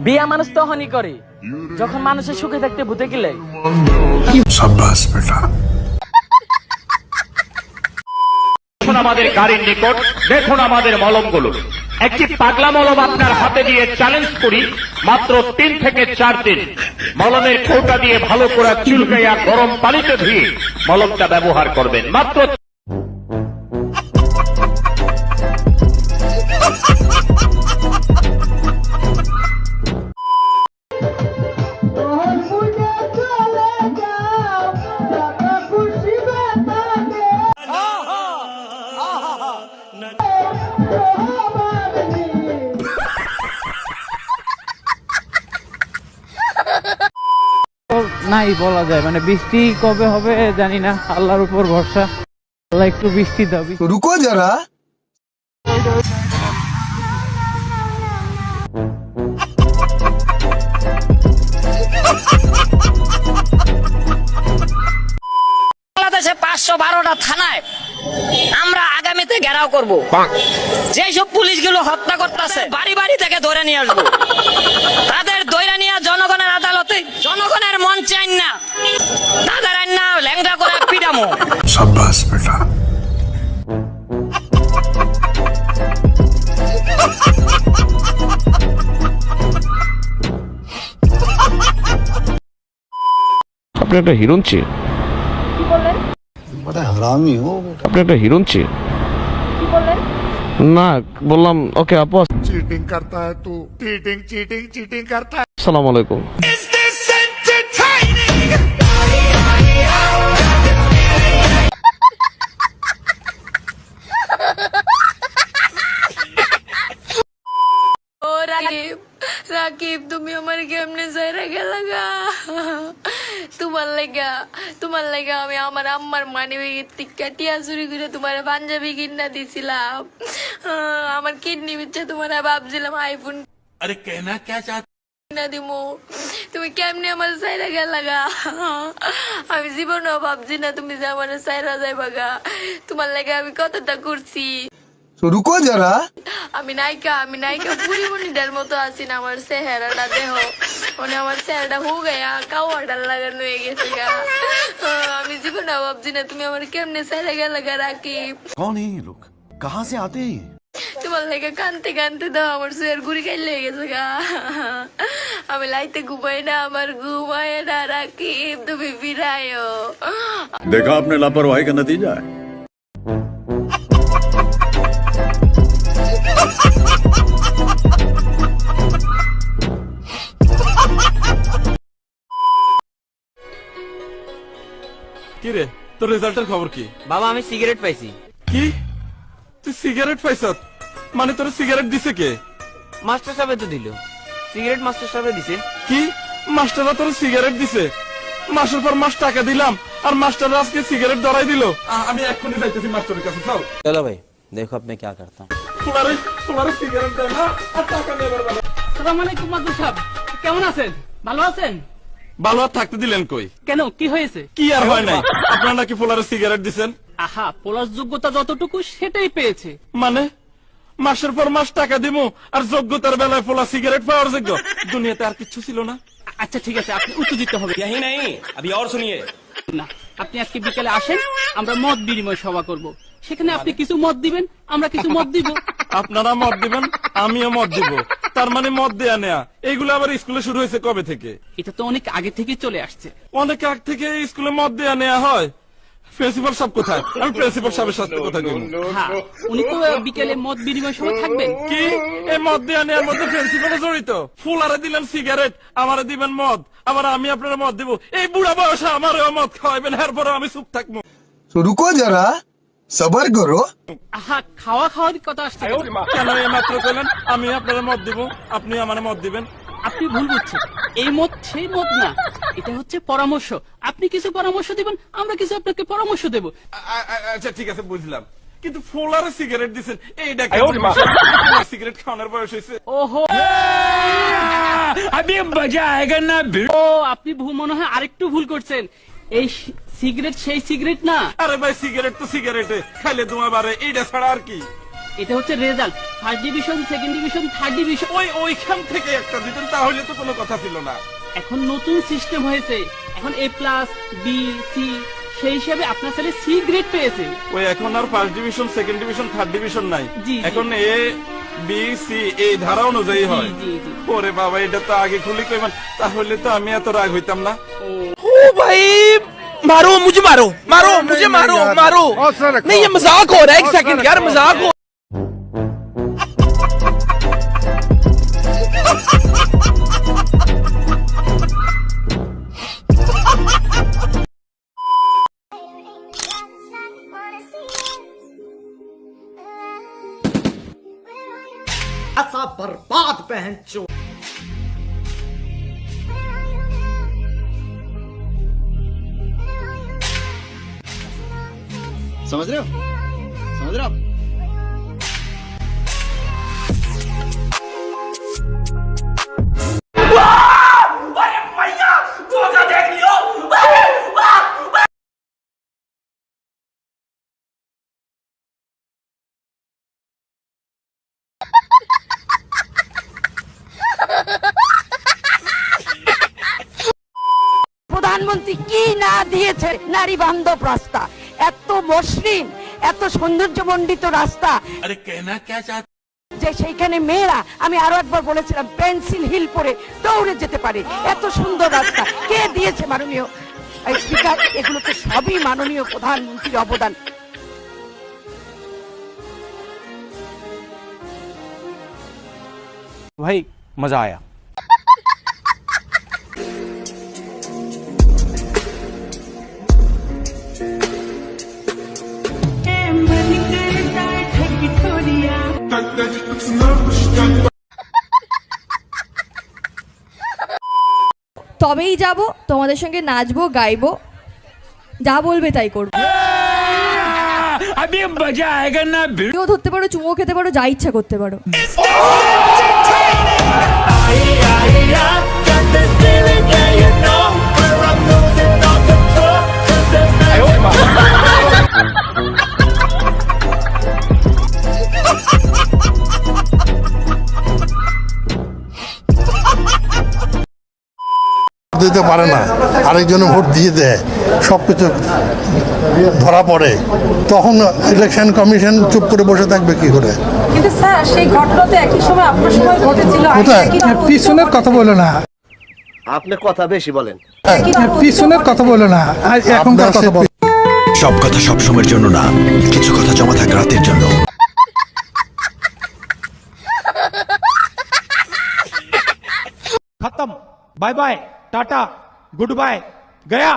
বিয়া মানুষ তখনই করে যখন মানুষের সুখে থাকতে ভূতে গেলে। সাব্বাস বেটা। দেখুন আমাদের গাড়ির নিকট, দেখুন আমাদের মলমগুলো। একটি পাগলা মলম আপনার হাতে দিয়ে চ্যালেঞ্জ করি, মাত্র 3 থেকে 4 দিন মলমের কৌটা দিয়ে ভালো করে চুলকাইয়া গরম পানিতে ধুয়ে মলমটা ব্যবহার করবেন। মাত্র নাই বলা যায়, মানে বৃষ্টি কবে হবে জানি না, আল্লাহর উপর ভরসা। আল্লাহ একটু বৃষ্টি দাও। রুকো যারা। বাংলাদেশে 512টা থানায় আমরা আগামীতে ঘেরাও করব। যেসব পুলিশগুলো হত্যা করতেছে বাড়ি বাড়ি থেকে ধরে নিয়ে আসবো। তাদের ধরে নিয়ে জনগণের আদালতে, জনগণের মন চাই না, তাদের আইনা ল্যাংড়া করে পিটামো। সাব্বাস বেটা। আপনি একটা হিরোন চেয়ে, বড় হারামি হো বেটা। আপনি একটা হিরোন চেয়ে না বললাম। ওকে আপু, चीटिंग करता है तू, चीटिंग चीटिंग चीटिंग करता है। আসসালামু আলাইকুম। ও রাকিব, রাকিব তুমি আমার কেমনে যাইরা গেলা গা? তোমার লাগা আমি আমার আম্মার মানিব্যাগের থেকে টিয়া চুরি করে তোমার পাঞ্জাবি কিনা দিছিলাম। আমার কিডনি বিচ্ছে তোমার ভাবছিলাম আইফোন अरे कहना क्या चाहता কিনা দিমু, তুমি কেমনে আমার সাইরা গেলা গা? আমি জীবনেও ভাবছি না তুমি যে আমার সাইরা যাইবা গা। তোমার লাগে আমি কতটা করছি। রুকো যারা। আমি নায়িকা বুড়িমণিটার মতো আছি না, আমার চেহারাটা দেহ মানে আমার চেহারাটা হু গায়া কাওয়াটার লাগানো হয়ে গেছে গা। আমি জীবনে ভাবছি না তুমি আমার কেমনে চাইলে গেলে গা রাকিব। कौन है ये लोग, कहाँ से आते हैं? তোমার লেগে কানতে কানতে দাও আমার চেয়ার গুড়ি খাই লেগে গেছে গা। আমি লাইতে ঘুমাই না, আমার ঘুমায় না রাকিব, তুমি ফিরাইও। देखा आपने लापरवाही का नतीजा है। কি রে, তোর রেজাল্টের খবর কি? বাবা আমি সিগারেট পাইছি। কি তুই সিগারেট পাইছ? মানে তোর সিগারেট দিছে কে? মাস্টার সাহেব তো দিল সিগারেট, মাস্টার সাহেব দিছে। কি মাস্টাররা তোর সিগারেট দিছে? মাসের পর মাস টাকা দিলাম আর মাস্টাররা আজকে সিগারেট ধরাই দিল। আমি এক্ষুনি যাইতেছি মাস্টারের কাছে। যাও চলো ভাই, দেখো আপনি কি করতা। তোমার সিগারেট দেয় না আর টাকা নেবার বেলা। আসসালামু আলাইকুম মাদু সাহেব, কেমন আছেন? ভালো আছেন? ভালো আর থাকতে দিলেন কই? কেন, কি হয়েছে? কি আর হয় নাই, আপনারা নাকি ফোলারে সিগারেট দিছেন। আহা, পোলার যোগ্যতা যতটুকু সেটাই পেয়েছে। মানে মাসের পর মাস টাকা দিমু আর যোগ্যতার বেলায় ফোলা সিগারেট পাওয়ার যোগ্য? দুনিয়াতে আর কিছু ছিল না। আচ্ছা ঠিক আছে, আপনি উত্তর দিতে হবে না। আপনি আজকে বিকেলে আসেন, আমরা মত বিনিময় সভা করব। সেখানে আপনি কিছু মত দিবেন, আমরা কিছু মত দিব। আপনারা মত দিবেন, আমিও মত দিব। তার মানে মত দেয়া নেয়া এইগুলো আবার স্কুলে শুরু হয়েছে কবে থেকে? এটা তো অনেক আগে থেকে চলে আসছে। অনেক আগ থেকে স্কুলে মত দেয়া নেয়া হয়। প্রিন্সিপাল সাহেব কোথায়? আমি প্রিন্সিপাল সাহেবের সাথে কথা দিব। হ্যাঁ, উনি তো বিকেলে মত বিনিময় সভা থাকবেন। কি এই মদ দেয়া নেওয়ার মধ্যে প্রিন্সিপালও জড়িত? ফুলারে দিলেন সিগারেট, আমারে দিবেন মদ, আবার আমি আপনারা মদ দিব। এই বুড়া বয়সে আমারও মদ খাওয়াইবেন, এরপরে আমি চুপ থাকবো? রুকো যারা, সবার করো। আহা, খাওয়ার কথা আসছে কেন? কেন এই মাত্র কইলেন আমি আপনারা মদ দিব, আপনি আমার মদ দিবেন? আপনি ভুল বুঝছেন, এই মত সেই মত না, এটা হচ্ছে পরামর্শ। আপনি কিছু পরামর্শ দিবেন, আমরা কিছু আপনাকে পরামর্শ দেব। আচ্ছা ঠিক আছে, বুঝলাম। কিন্তু ফোলারে সিগারেট দিচ্ছেন, এইটা সিগারেট খাওয়ানোর বয়স হয়েছে? ওহো, ও আপনি মনে হয় আরেকটু ভুল করছেন। এই সিগারেট সেই সিগারেট না। আরে ভাই, সিগারেট তো সিগারেটে খাইলে ধোঁয়া বাড়ে, এইটা ছাড়া আর কি? এটা হচ্ছে result, first division, second division, third division. ওইখান থেকে একটা দিতেন তাহলে তো কোনো কথা ছিল না। এখন নতুন সিস্টেম হয়েছে, এখন A+, B, C, সেই হিসাবে আপনার ছেলে C গ্রেড পেয়েছে। ওই এখন আর first division, second division, third division নাই, জি। এখন A, B, C এই ধারা অনুযায়ী হয়। জি, জি। ওরে বাবা, এটা তো আগে খুলি কইবেন, তাহলে তো আমি এত রাগ হইতাম না। मारो मुझे, मारो मारो मुझे, मारो मारो। नहीं ये मजाक हो रहा है, एक सेकंड यार, मजाक हो। ऐसा बर्बाद पहन चो। समझ रहे हो, समझ रहे हो आप? প্রধানমন্ত্রী কি না দিয়েছে নারী বান্ধব রাস্তা, এত মসৃণ, এত সৌন্দর্যমণ্ডিত রাস্তা। अरे कहना क्या चाहते? যে সেইখানে মেয়েরা, আমি আরো একবার বলেছিলাম, পেন্সিল হিল পরে দৌড়ে যেতে পারে, এত সুন্দর রাস্তা কে দিয়েছে? মাননীয় স্পিকার, এগুলো তো সবই মাননীয় প্রধানমন্ত্রীর অবদান। भाई मजा आया। তবেই যাব, তোমাদের সঙ্গে নাচবো, গাইবো, যা বলবে তাই করবো। अभी मजा आएगा ना। কেউ ধরতে পারো, চুমো খেতে পারো, যা ইচ্ছা করতে পারো। দিতে পারে না, আরেকজনে ভোট দিয়ে দেয়, সবকিছু ধরা পড়ে, তখন ইলেকশন কমিশন চুপ করে বসে থাকবে কি করে? কিন্তু স্যার, সেই ঘটনা তো একই সময় আপনার সময় ঘটেছিল। কোথায়? পিছনের কথা বলো না, आपने কথা বেশি বলেন। পিছনের কথা বলো না, আর এখনকার কথা বলো। সব কথা সব সময়ের জন্য না, কিছু কথা জমা থাকে রাতের জন্য। खत्म, bye bye, tata, good bye, गया।